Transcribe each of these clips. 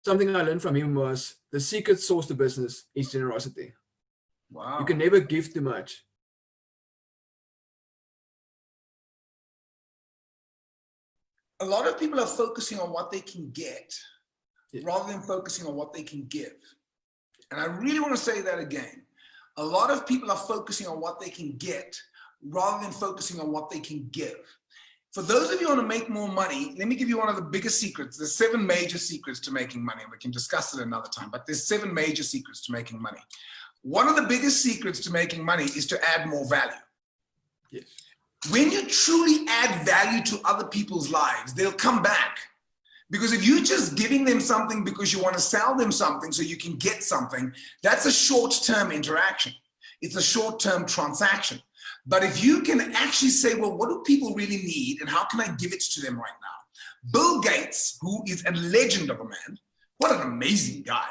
something I learned from him was the secret sauce to business is generosity. Wow. You can never give too much. A lot of people are focusing on what they can get rather than focusing on what they can give. And I really want to say that again. A lot of people are focusing on what they can get rather than focusing on what they can give. For those of you who want to make more money, let me give you one of the biggest secrets. There's 7 major secrets to making money. We can discuss it another time, but there's 7 major secrets to making money. One of the biggest secrets to making money is to add more value. Yes. When you truly add value to other people's lives, they'll come back. Because if you're just giving them something because you want to sell them something so you can get something, that's a short-term interaction. It's a short-term transaction. But if you can actually say, well, what do people really need and how can I give it to them right now? Bill Gates, who is a legend of a man, what an amazing guy.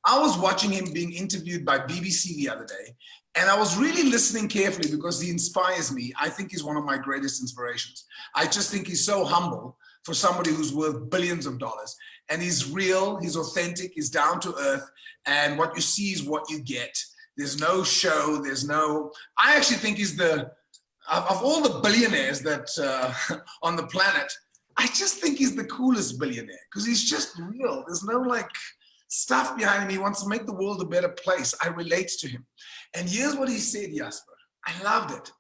I was watching him being interviewed by BBC the other day, and I was really listening carefully because he inspires me. I think he's one of my greatest inspirations. I just think he's so humble for somebody who's worth billions of dollars. And he's real, he's authentic, he's down to earth, and what you see is what you get. There's no show, there's no, I actually think he's the, of all the billionaires that on the planet, I just think he's the coolest billionaire because he's just real. There's no like stuff behind him. He wants to make the world a better place. I relate to him. And here's what he said, Jasper. I loved it.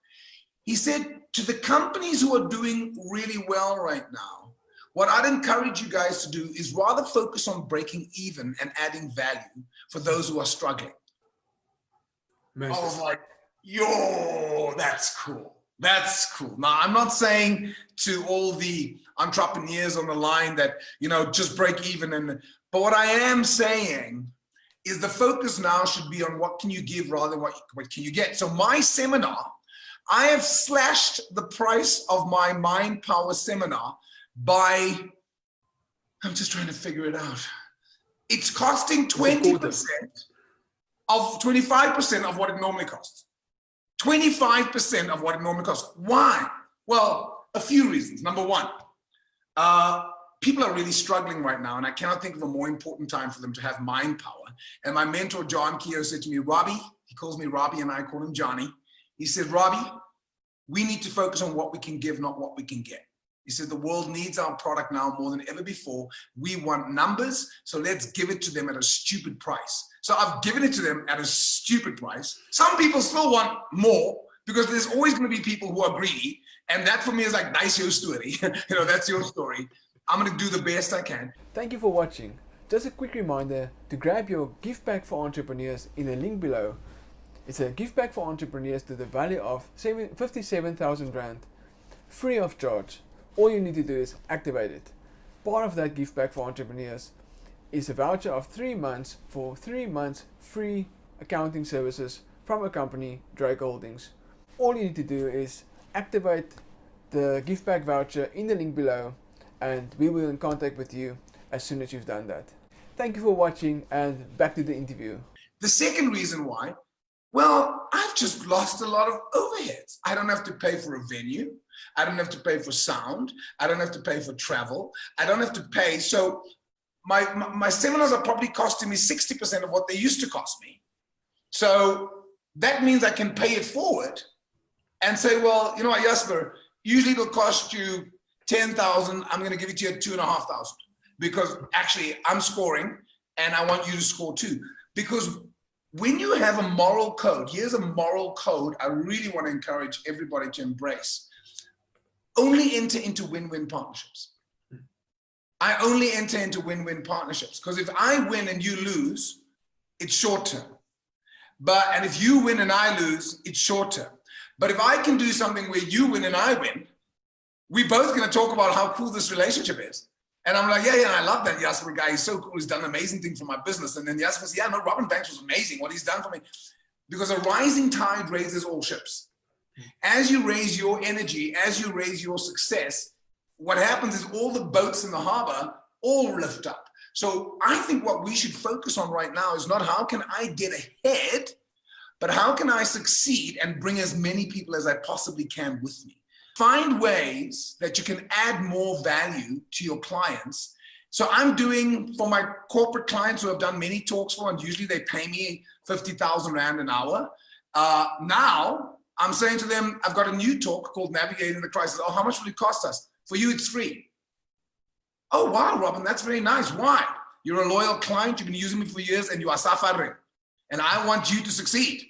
He said, to the companies who are doing really well right now, what I'd encourage you guys to do is rather focus on breaking even and adding value for those who are struggling. Amazing. I was like, yo, that's cool. That's cool. Now, I'm not saying to all the entrepreneurs on the line that, you know, just break even. But what I am saying is the focus now should be on what can you give rather than what can you get. So my seminar, I have slashed the price of my Mind Power seminar by, I'm just trying to figure it out. It's costing 20% of 25% of what it normally costs. 25% of what it normally costs. Why? Well, a few reasons. Number one, people are really struggling right now, and I cannot think of a more important time for them to have mind power. And my mentor, John Keogh, said to me, Robbie, he calls me Robbie and I call him Johnny. He said, Robbie, we need to focus on what we can give, not what we can get. He said, the world needs our product now more than ever before. We want numbers, so let's give it to them at a stupid price. So I've given it to them at a stupid price. Some people still want more because there's always going to be people who are greedy. And that for me is like, that's your story. You know, that's your story. I'm going to do the best I can. Thank you for watching. Just a quick reminder to grab your gift pack for entrepreneurs in the link below. It's a gift pack for entrepreneurs to the value of 57,000 Rand, free of charge. All you need to do is activate it. Part of that gift pack for entrepreneurs is a voucher of 3 months for 3 months free accounting services from a company, Dryk Holdings. All you need to do is activate the gift pack voucher in the link below, and we will be in contact with you as soon as you've done that. Thank you for watching, and back to the interview. The second reason why, well, I've just lost a lot of overheads. I don't have to pay for a venue. I don't have to pay for sound. I don't have to pay for travel. I don't have to pay. So my seminars are probably costing me 60% of what they used to cost me. So that means I can pay it forward and say, well, you know what, Jasper, usually it'll cost you 10,000. I'm going to give it to you at 2,500 because actually I'm scoring and I want you to score too. Because when you have a moral code, here's a moral code I really want to encourage everybody to embrace. Only enter into win-win partnerships. I only enter into win-win partnerships because if I win and you lose, it's short term. And if you win and I lose, it's short term. But if I can do something where you win and I win, we're both going to talk about how cool this relationship is. And I'm like, yeah, I love that Jasper guy. He's so cool. He's done amazing things for my business. And then Jasper says, yeah, no, Robin Banks was amazing what he's done for me. Because a rising tide raises all ships. As you raise your energy, as you raise your success, what happens is all the boats in the harbor all lift up. So I think what we should focus on right now is not how can I get ahead, but how can I succeed and bring as many people as I possibly can with me. Find ways that you can add more value to your clients So I'm doing, for my corporate clients who I've done many talks for, and usually they pay me 50,000 Rand an hour. Now I'm saying to them, I've got a new talk called Navigating the Crisis. Oh, how much will it cost us? For you, it's free. Oh, wow, Robin, that's very nice. Why? You're a loyal client. You've been using me for years and you are suffering. And I want you to succeed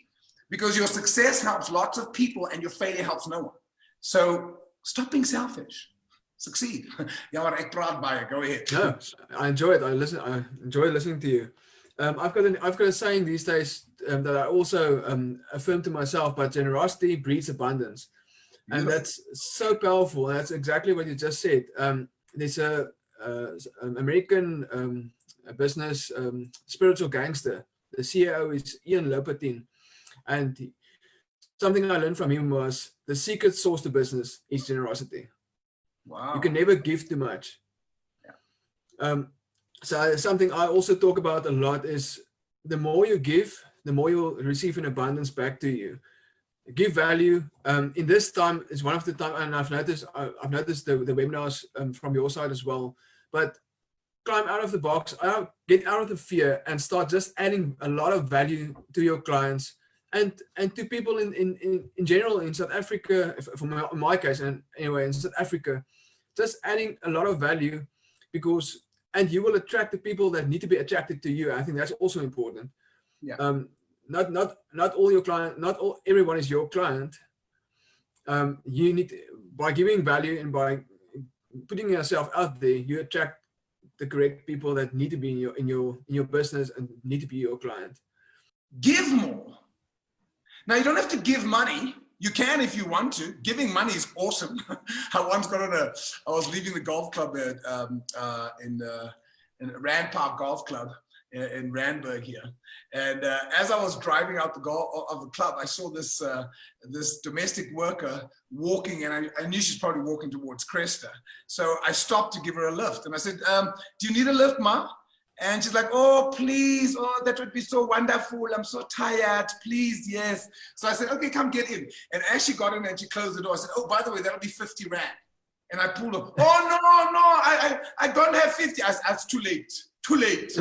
because your success helps lots of people and your failure helps no one. So stop being selfish. Succeed. Ja, maar ek praat baie. Go ahead. No, I enjoy it. I enjoy listening to you. I've got a saying these days that I also affirm to myself, but generosity breeds abundance. And that's so powerful. That's exactly what you just said. There's an American business spiritual gangster. The CEO is Ian Lopatin. And something I learned from him was the secret sauce to business is generosity. Wow. You can never give too much. Yeah. So something I also talk about a lot is the more you give, the more you'll receive in abundance back to you. Give value. In this time is one of the time, and I've noticed the webinars from your side as well. But climb out of the box, get out of the fear, and start just adding a lot of value to your clients and to people in general in South Africa. In my case, and anyway, in South Africa, just adding a lot of value and you will attract the people that need to be attracted to you. I think that's also important. Yeah. Not all your client, everyone is your client. You need by giving value and by putting yourself out there, you attract the correct people that need to be in your business and need to be your client. Give more. Now you don't have to give money. You can if you want to. Giving money is awesome. I once I was leaving the golf club in Rand Park Golf Club in Randburg here, and as I was driving out the club, I saw this domestic worker walking, and I knew she's probably walking towards Cresta. So I stopped to give her a lift, and I said, "Do you need a lift, Ma?" And she's like, "Oh, please, oh, that would be so wonderful. I'm so tired, please, yes." So I said, "Okay, come get in." And as she got in and she closed the door, I said, "Oh, by the way, that'll be 50 Rand." And I pulled her, "Oh, no, I don't have 50. It's too late,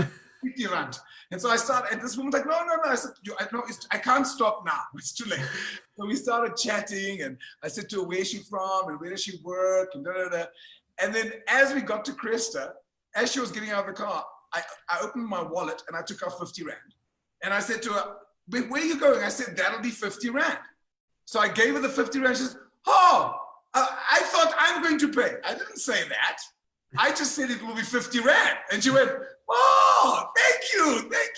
50 Rand. And so I started, and this woman's like, no. I said, I can't stop now. It's too late. So we started chatting, and I said to her, where's she from, and where does she work, and da-da-da. And then as we got to Cresta, as she was getting out of the car, I opened my wallet and I took out 50 Rand. And I said to her, where are you going? I said, that'll be 50 Rand. So I gave her the 50 Rand. She says, oh, I thought I'm going to pay. I didn't say that. I just said it will be 50 Rand. And she went, oh, thank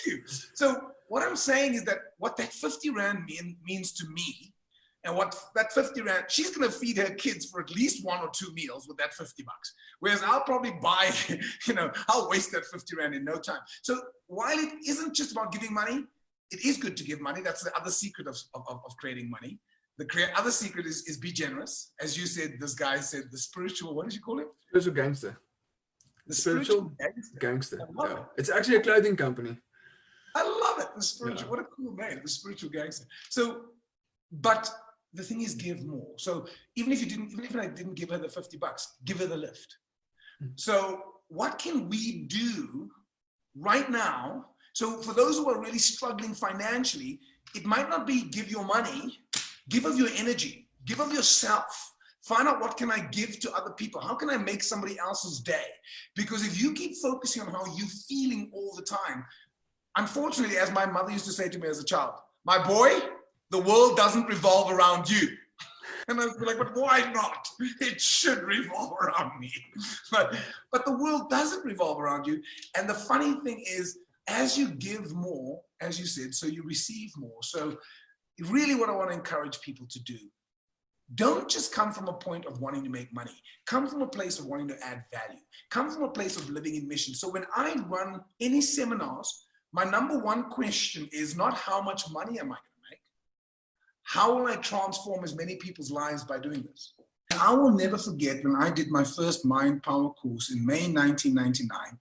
you. So what I'm saying is that what that 50 Rand means to me, and what that 50 Rand, she's going to feed her kids for at least 1 or 2 meals with that 50 bucks. Whereas I'll probably buy, I'll waste that 50 Rand in no time. So while it isn't just about giving money, it is good to give money. That's the other secret of creating money. The other secret is be generous. As you said, this guy said, the spiritual, what did you call it? Spiritual gangster. The spiritual gangster. Yeah. It's actually a clothing company. I love it. The spiritual, what a cool name, the spiritual gangster. So, but the thing is, give more. So even if I didn't give her the 50 bucks, give her the lift. So what can we do right now? So for those who are really struggling financially, it might not be give your money, give of your energy, give of yourself. Find out what can I give to other people? How can I make somebody else's day? Because if you keep focusing on how you're feeling all the time, unfortunately, as my mother used to say to me as a child, my boy, the world doesn't revolve around you. And I was like, but why not? It should revolve around me. But the world doesn't revolve around you. And the funny thing is, as you give more, as you said, so you receive more. So really what I want to encourage people to do, don't just come from a point of wanting to make money. Come from a place of wanting to add value. Come from a place of living in mission. So when I run any seminars, my number one question is not how much money am I going to make? How will I transform as many people's lives by doing this? I will never forget when I did my first Mind Power course in May 1999.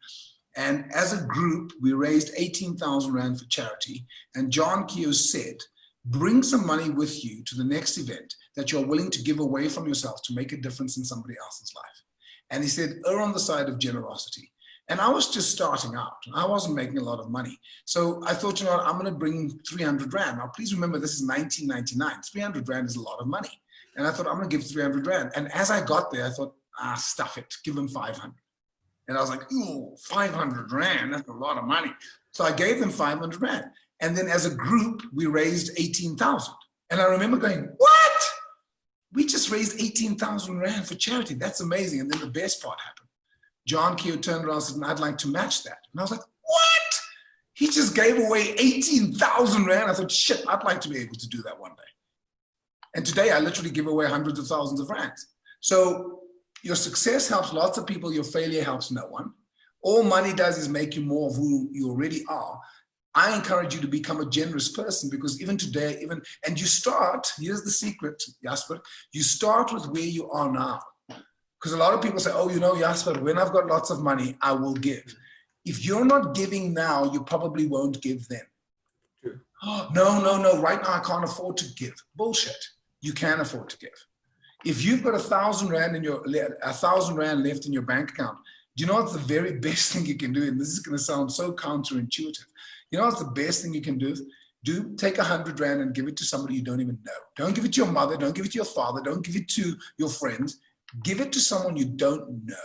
And as a group, we raised 18,000 Rand for charity. And John Keogh said, bring some money with you to the next event that you're willing to give away from yourself to make a difference in somebody else's life. And he said, err on the side of generosity. And I was just starting out. I wasn't making a lot of money. So I thought, you know what, I'm going to bring 300 Rand. Now, please remember, this is 1999. 300 Rand is a lot of money. And I thought, I'm going to give 300 Rand. And as I got there, I thought, stuff it, give them 500. And I was like, ooh, 500 Rand, that's a lot of money. So I gave them 500 Rand. And then as a group, we raised 18,000. And I remember going, what? We just raised 18,000 Rand for charity. That's amazing. And then the best part happened. John Keogh turned around and said, I'd like to match that. And I was like, what? He just gave away 18,000 Rand. I thought, shit, I'd like to be able to do that one day. And today I literally give away hundreds of thousands of rands. So your success helps lots of people. Your failure helps no one. All money does is make you more of who you already are. I encourage you to become a generous person, because even today, and you start, here's the secret, Jasper, you start with where you are now. Because a lot of people say, oh, you know, Jasper, when I've got lots of money, I will give. If you're not giving now, you probably won't give then. True. Oh, no, right now I can't afford to give. Bullshit. You can afford to give. If you've got 1,000 Rand in your 1,000 Rand left in your bank account, do you know what's the very best thing you can do? And this is going to sound so counterintuitive. You know what's the best thing you can do? Take 100 Rand and give it to somebody you don't even know. Don't give it to your mother. Don't give it to your father. Don't give it to your friends. Give it to someone you don't know.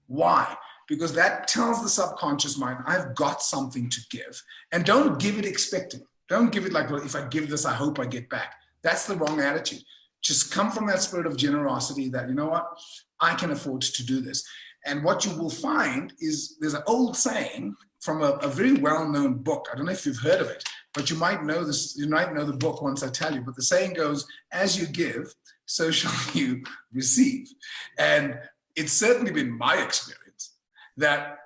Why? Because that tells the subconscious mind, I've got something to give. And don't give it expecting. Don't give it like, well, if I give this, I hope I get back. That's the wrong attitude. Just come from that spirit of generosity that, you know what, I can afford to do this. And what you will find is there's an old saying from a very well-known book. I don't know if you've heard of it, but you might know this. You might know the book once I tell you. But the saying goes, as you give, so shall you receive. And it's certainly been my experience that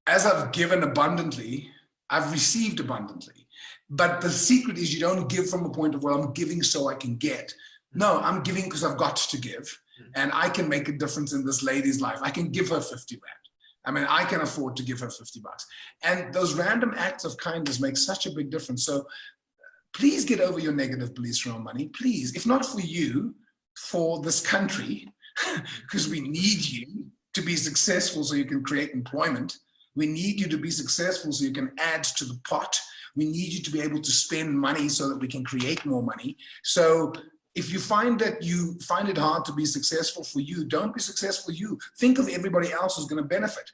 as I've given abundantly, I've received abundantly. But the secret is you don't give from a point of, well, I'm giving so I can get. No, I'm giving because I've got to give. And I can make a difference in this lady's life. I can give her 50 Rand. I mean, I can afford to give her 50 bucks. And those random acts of kindness make such a big difference. So please get over your negative beliefs around money. Please, if not for you, for this country, because we need you to be successful so you can create employment. We need you to be successful so you can add to the pot. We need you to be able to spend money so that we can create more money. So if you find that you find it hard to be successful for you, don't be successful you. Think of everybody else who's going to benefit.